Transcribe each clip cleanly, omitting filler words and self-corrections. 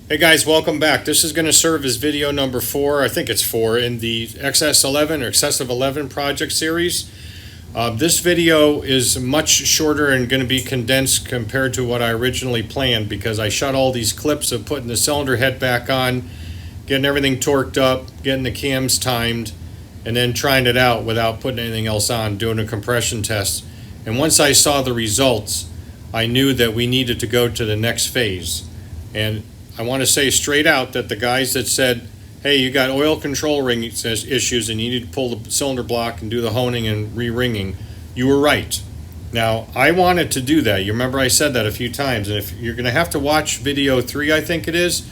Hey guys, welcome back. This is going to serve as video number 4, I think it's 4, in the XS11 or Excessive 11 project series. This video is much shorter and going to be condensed compared to what I originally planned because I shot all these clips of putting the cylinder head back on, getting everything torqued up, getting the cams timed, and then trying it out without putting anything else on, doing a compression test. And once I saw the results, I knew that we needed to go to the next phase. And I want to say straight out that the guys that said, hey, you got oil control ring issues and you need to pull the cylinder block and do the honing and re-ringing, you were right. Now, I wanted to do that. You remember I said that a few times. And if you're going to have to watch video 3, I think it is,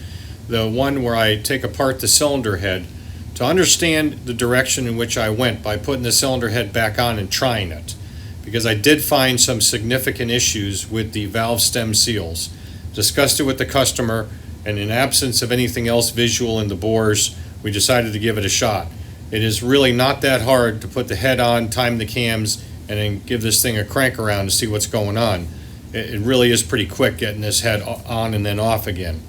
the one where I take apart the cylinder head, to understand the direction in which I went by putting the cylinder head back on and trying it. Because I did find some significant issues with the valve stem seals. Discussed it with the customer, and in absence of anything else visual in the bores, we decided to give it a shot. It is really not that hard to put the head on, time the cams, and then give this thing a crank around to see what's going on. It really is pretty quick getting this head on and then off again.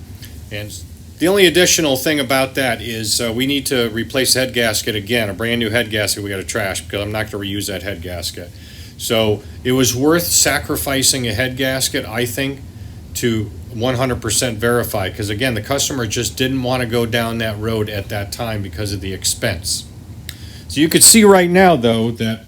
And the only additional thing about that is we need to replace the head gasket again, a brand new head gasket we got to trash because I'm not going to reuse that head gasket. So it was worth sacrificing a head gasket, I think, to 100% verify, because again, the customer just didn't want to go down that road at that time because of the expense. So you could see right now though that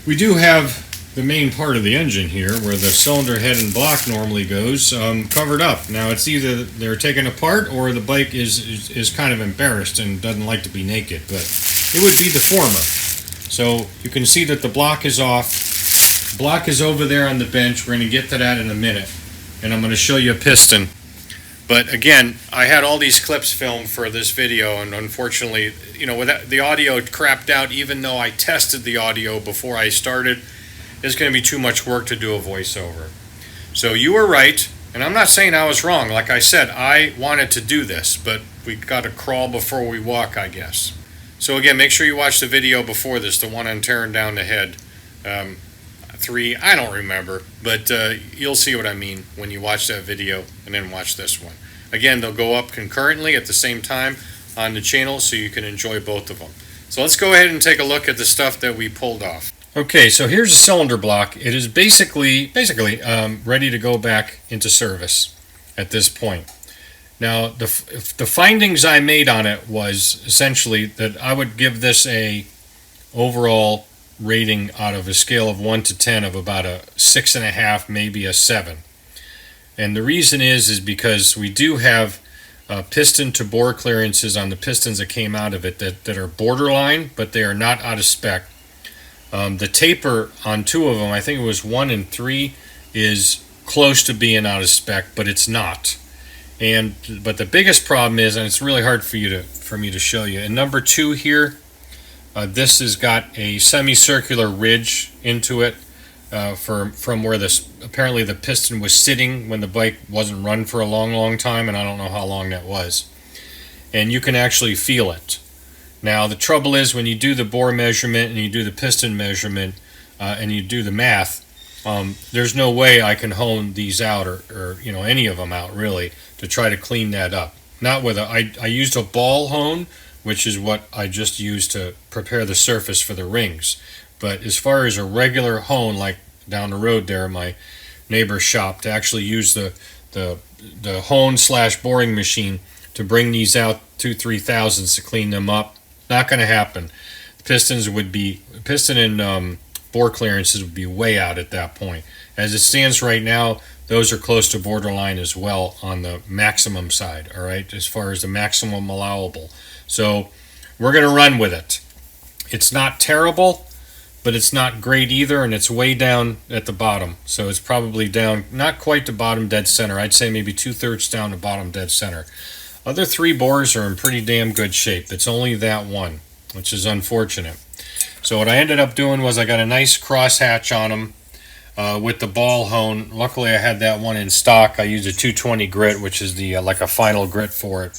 we do have the main part of the engine here where the cylinder head and block normally goes covered up. Now it's either they're taken apart or the bike is kind of embarrassed and doesn't like to be naked, but it would be the former. So you can see that the block is off. Block is over there on the bench. We're going to get to that in a minute. And I'm going to show you a piston. But again, I had all these clips filmed for this video, and unfortunately, with the audio crapped out, even though I tested the audio before I started, it's going to be too much work to do a voiceover. So you were right, and I'm not saying I was wrong. Like I said, I wanted to do this, but we got to crawl before we walk, I guess. So again, make sure you watch the video before this, the one on tearing down the head. 3, I don't remember, but you'll see what I mean when you watch that video and then watch this one. Again, they'll go up concurrently at the same time on the channel so you can enjoy both of them. So let's go ahead and take a look at the stuff that we pulled off. Okay, so here's a cylinder block. It is basically ready to go back into service at this point. Now, the findings I made on it was essentially that I would give this a overall rating out of a scale of 1 to 10 of about a 6.5, maybe a 7. And the reason is because we do have piston to bore clearances on the pistons that came out of it that are borderline, but they are not out of spec. The taper on 2 of them, I think it was 1 and 3, is close to being out of spec, but it's not. But the biggest problem is, and it's really hard for me to show you, in number 2 here, this has got a semicircular ridge into it from where apparently the piston was sitting when the bike wasn't run for a long time, and I don't know how long that was. And you can actually feel it. Now the trouble is when you do the bore measurement and you do the piston measurement and you do the math, there's no way I can hone these out or any of them out really to try to clean that up. Not with I used a ball hone, which is what I just used to prepare the surface for the rings. But as far as a regular hone, like down the road there in my neighbor's shop, to actually use the hone/boring machine to bring these out 2-3 thousandths to clean them up, not going to happen. Piston and bore clearances would be way out at that point. As it stands right now, those are close to borderline as well on the maximum side, all right, as far as the maximum allowable. So we're going to run with it. It's not terrible, but it's not great either, and it's way down at the bottom. So it's probably down, not quite to bottom dead center. I'd say maybe 2/3 down to bottom dead center. Other 3 bores are in pretty damn good shape. It's only that one, which is unfortunate. So what I ended up doing was I got a nice crosshatch on them with the ball hone. Luckily I had that one in stock. I used a 220 grit, which is the like a final grit for it,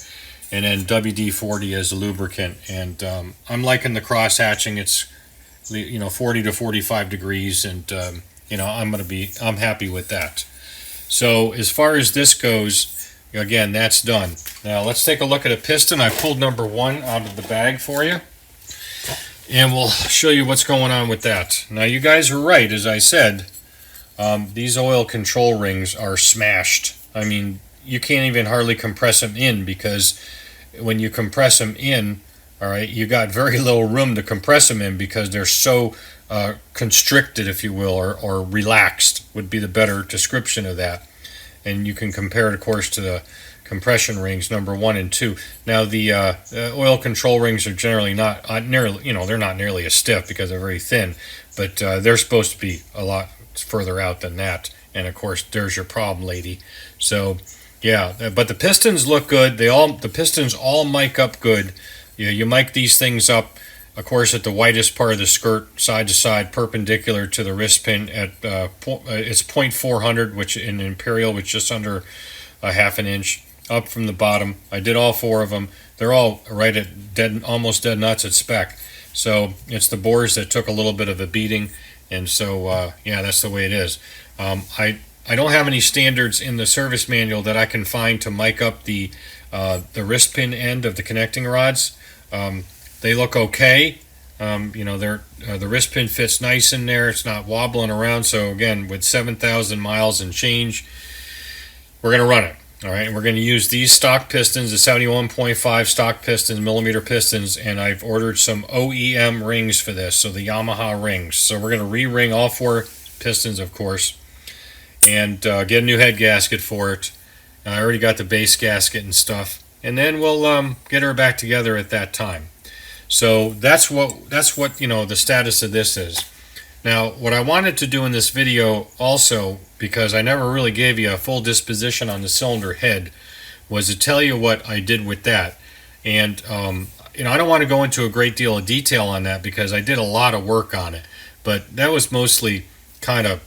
and then WD-40 as a lubricant. And I'm liking the cross hatching. It's 40 to 45 degrees, and I'm happy with that. So as far as this goes, again, that's done. Now let's take a look at a piston. I pulled number 1 out of the bag for you, and we'll show you what's going on with that. Now you guys are right, as I said, these oil control rings are smashed. I mean, you can't even hardly compress them in, because when you compress them in, all right, you got very little room to compress them in because they're so constricted, if you will, or relaxed would be the better description of that. And you can compare it, of course, to the compression rings number 1 and 2. Now the oil control rings are generally not nearly, they're not nearly as stiff because they're very thin, but they're supposed to be a lot further out than that. And of course, there's your problem, lady. So yeah, but the pistons look good. The pistons all mic up good. You mic these things up, of course, at the widest part of the skirt, side to side, perpendicular to the wrist pin at it's 0.400, which in Imperial, which is just under a half an inch up from the bottom. I did all 4 of them. They're all right at almost dead nuts at spec. So it's the bores that took a little bit of a beating, and so yeah, that's the way it is. I don't have any standards in the service manual that I can find to mic up the wrist pin end of the connecting rods. They look okay. The wrist pin fits nice in there. It's not wobbling around. So again, with 7,000 miles and change, we're going to run it. All right, and we're going to use these stock pistons, the 71.5 stock pistons, millimeter pistons, and I've ordered some OEM rings for this, so the Yamaha rings. So we're going to re-ring all 4 pistons, of course, and get a new head gasket for it. I already got the base gasket and stuff, and then we'll get her back together at that time. So that's what the status of this is. Now, what I wanted to do in this video also, because I never really gave you a full disposition on the cylinder head, was to tell you what I did with that. And I don't want to go into a great deal of detail on that because I did a lot of work on it, but that was mostly kind of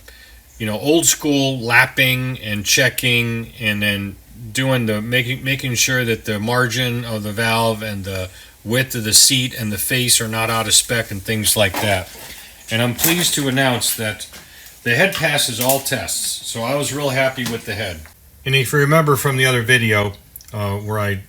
old school lapping and checking, and then doing the making sure that the margin of the valve and the width of the seat and the face are not out of spec and things like that. And I'm pleased to announce that the head passes all tests, so I was real happy with the head. And if you remember from the other video where I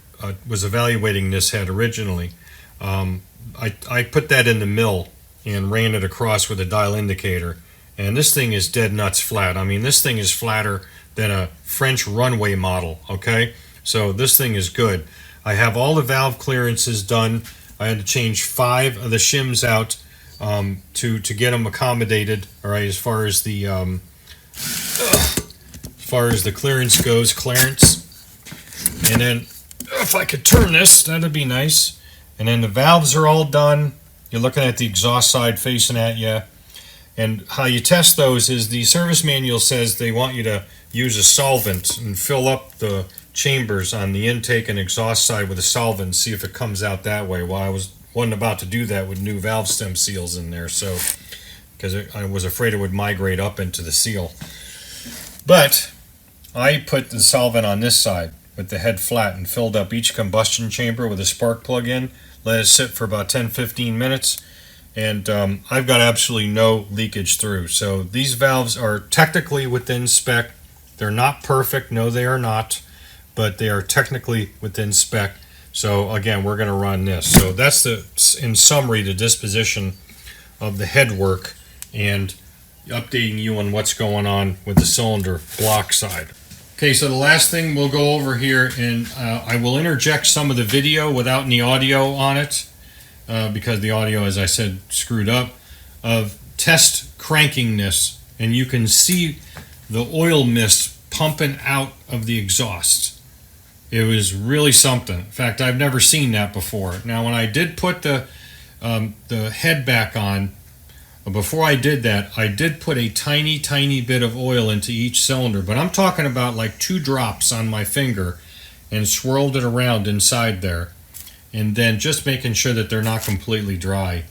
was evaluating this head originally, I put that in the mill and ran it across with a dial indicator, and this thing is dead nuts flat. I mean, this thing is flatter than a French runway model, okay? So this thing is good. I have all the valve clearances done. I had to change 5 of the shims out to get them accommodated, all right, as far as the clearance goes, And then if I could turn this, that'd be nice. And then the valves are all done. You're looking at the exhaust side facing at you. And how you test those is the service manual says they want you to use a solvent and fill up the chambers on the intake and exhaust side with a solvent and see if it comes out that way. Well, I wasn't about to do that with new valve stem seals in there, so because I was afraid it would migrate up into the seal. But I put the solvent on this side with the head flat and filled up each combustion chamber with a spark plug in, let it sit for about 10-15 minutes, and I've got absolutely no leakage through. So these valves are technically within spec. They're not perfect, no they are not, but they are technically within spec. So again, we're going to run this. So that's in summary, the disposition of the head work and updating you on what's going on with the cylinder block side. Okay, so the last thing we'll go over here, and I will interject some of the video without any audio on it because the audio, as I said, screwed up, of test crankingness, and you can see the oil mist pumping out of the exhaust. It was really something. In fact, I've never seen that before. Now, when I did put the head back on, before I did that, I did put a tiny bit of oil into each cylinder, but I'm talking about like 2 drops on my finger, and swirled it around inside there, and then just making sure that they're not completely dry.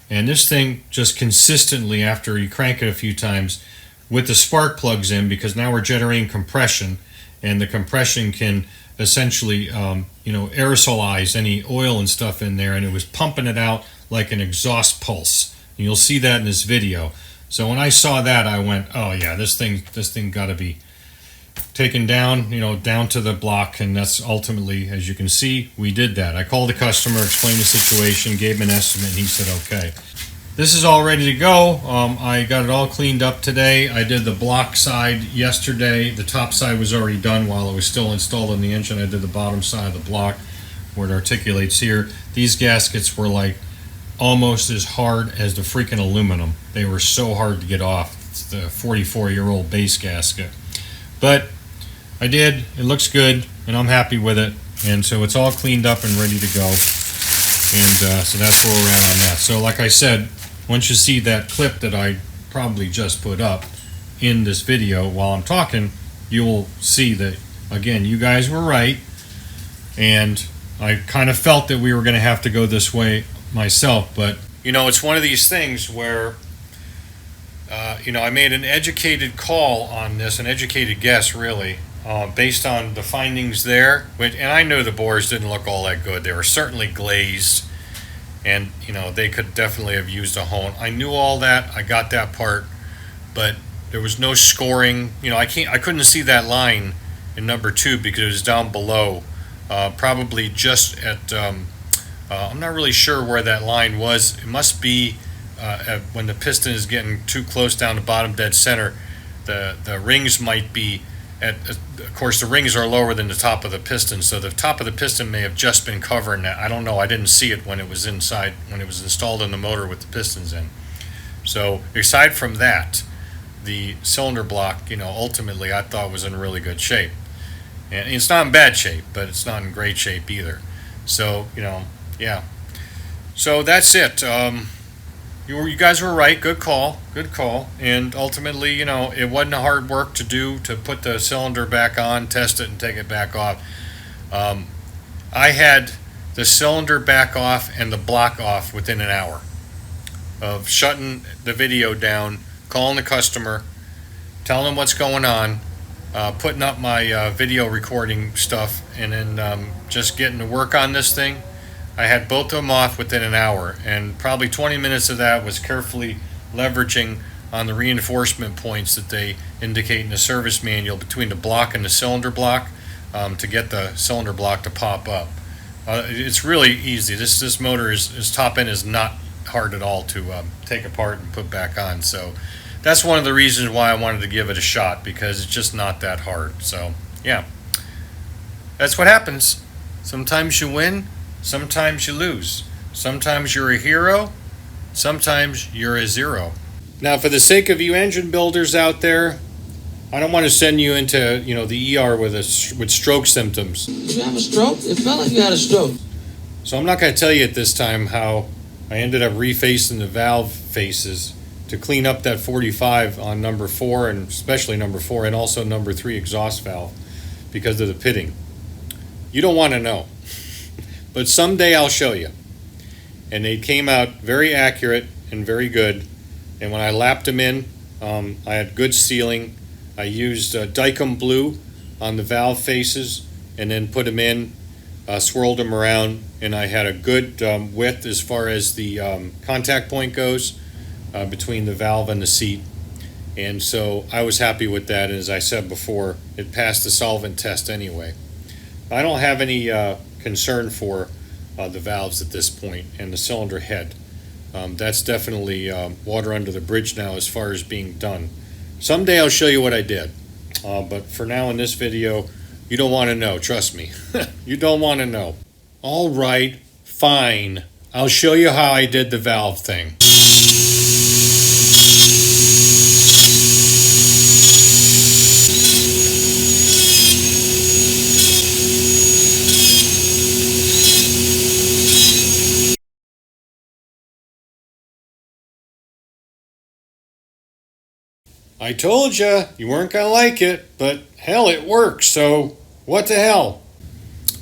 And this thing just consistently, after you crank it a few times, with the spark plugs in, because now we're generating compression, and the compression can essentially aerosolize any oil and stuff in there, and it was pumping it out like an exhaust pulse. And you'll see that in this video. So when I saw that, I went, oh yeah, this thing got to be taken down, down to the block, and that's ultimately, as you can see, we did that. I called the customer, explained the situation, gave him an estimate, and he said okay. This is all ready to go. I got it all cleaned up today. I did the block side yesterday. The top side was already done while it was still installed in the engine. I did the bottom side of the block where it articulates here. These gaskets were like almost as hard as the freaking aluminum. They were so hard to get off. It's the 44-year-old base gasket. But I did. It looks good, and I'm happy with it. And so it's all cleaned up and ready to go. And so that's where we're at on that. So like I said, once you see that clip that I probably just put up in this video while I'm talking, you will see that, again, you guys were right. And I kind of felt that we were going to have to go this way myself. But, it's one of these things where, I made an educated call on this, an educated guess, really, based on the findings there. And I know the bores didn't look all that good. They were certainly glazed. And, they could definitely have used a hone. I knew all that. I got that part. But there was no scoring. I couldn't see that line in number 2 because it was down below. Probably just at, I'm not really sure where that line was. It must be when the piston is getting too close down the bottom dead center. The rings might be of course, the rings are lower than the top of the piston, so the top of the piston may have just been covering that. I don't know. I didn't see it when it was inside, when it was installed in the motor with the pistons in. So aside from that, the cylinder block, ultimately I thought was in really good shape. And it's not in bad shape, but it's not in great shape either. So, yeah. So that's it. You guys were right. Good call. And ultimately, it wasn't hard work to do to put the cylinder back on, test it, and take it back off. I had the cylinder back off and the block off within an hour of shutting the video down, calling the customer, telling them what's going on, putting up my video recording stuff, and then just getting to work on this thing. I had both of them off within an hour, and probably 20 minutes of that was carefully leveraging on the reinforcement points that they indicate in the service manual between the block and the cylinder block to get the cylinder block to pop up. It's really easy. This motor is top end is not hard at all to take apart and put back on. So that's one of the reasons why I wanted to give it a shot, because it's just not that hard. So yeah, that's what happens. Sometimes you win. Sometimes you lose. Sometimes you're a hero. Sometimes you're a zero. Now, for the sake of you engine builders out there, I don't want to send you into the ER with stroke symptoms. Did you have a stroke? It felt like you had a stroke. So I'm not going to tell you at this time how I ended up refacing the valve faces to clean up that 45 on number 4, and especially number 4, and also number 3 exhaust valve because of the pitting. You don't want to know. But someday I'll show you. And they came out very accurate and very good. And when I lapped them in, I had good sealing. I used Dykem Blue on the valve faces and then put them in, swirled them around, and I had a good width as far as the contact point goes between the valve and the seat. And so I was happy with that. And as I said before, it passed the solvent test anyway. I don't have any concern for the valves at this point, and the cylinder head. That's definitely water under the bridge now as far as being done. Someday I'll show you what I did, but for now in this video, you don't want to know, trust me. You don't want to know. All right, fine. I'll show you how I did the valve thing. I told you weren't going to like it, but hell, it works, so what the hell?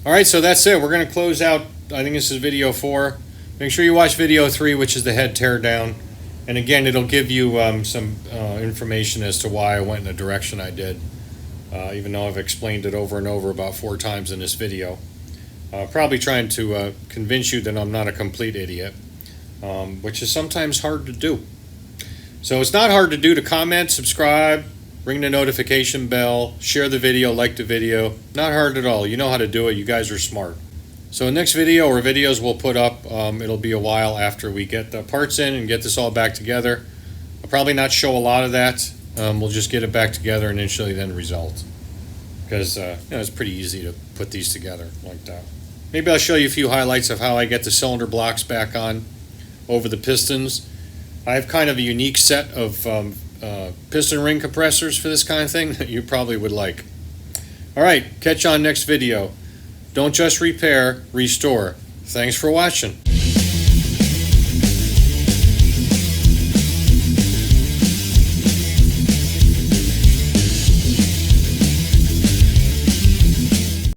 Alright, so that's it. We're going to close out, I think this is video 4. Make sure you watch video 3, which is the head tear down. And again, it'll give you some information as to why I went in the direction I did, even though I've explained it over and over about 4 times in this video. Probably trying to convince you that I'm not a complete idiot, which is sometimes hard to do. So it's not hard to do to comment, subscribe, ring the notification bell, share the video, like the video. Not hard at all. You know how to do it. You guys are smart. So next video or videos we'll put up, it'll be a while after we get the parts in and get this all back together. I'll probably not show a lot of that. We'll just get it back together and then show you the end result. Because it's pretty easy to put these together like that. Maybe I'll show you a few highlights of how I get the cylinder blocks back on over the pistons. I have kind of a unique set of piston ring compressors for this kind of thing that you probably would like. Alright, catch you on next video. Don't just repair, restore. Thanks for watching.